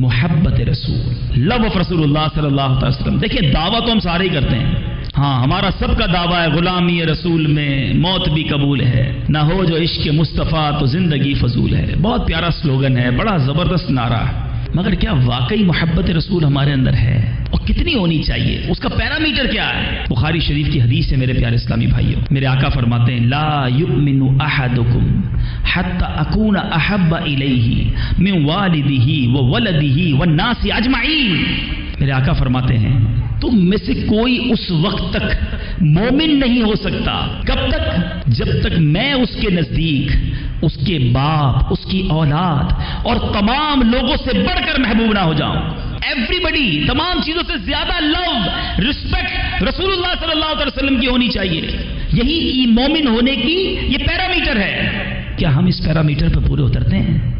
محبت رسول، love of رسول اللہ صلی اللہ علیہ وسلم. دیکھیں دعویٰ تو ہم سارے ہی کرتے ہیں، ہاں ہمارا سب کا دعویٰ ہے غلامی رسول میں موت بھی قبول ہے، نہ ہو جو عشق مصطفیٰ تو زندگی فضول ہے. بہت پیارا سلوگن ہے، بڑا زبردست نعرہ، مگر کیا واقعی محبت رسول ہمارے اندر ہے؟ اور کتنی ہونی چاہیے؟ اس کا پیرامیٹر کیا ہے؟ بخاری شریف کی حدیث ہے میرے پیارے اسلامی بھائیوں، میرے آقا فرماتے ہیں لا یؤمن احدکم حتی اکون احب الیہ من والدہ وولدہ والناس اجمعین. میرے آقا فرماتے ہیں تم میں سے کوئی اس وقت تک مومن نہیں ہو سکتا، کب تک؟ جب تک میں اس کے نزدیک اس کے باپ، اس کی اولاد اور تمام لوگوں سے بڑھ کر محبوب نہ ہو جاؤں. ایوری بڈی، تمام چیزوں سے زیادہ لو، رسپیکٹ رسول اللہ صلی اللہ علیہ وسلم کی ہونی چاہیے. یہی مومن ہونے کی یہ پیرامیٹر ہے. کیا ہم اس پیرامیٹر پہ پورے اترتے ہیں؟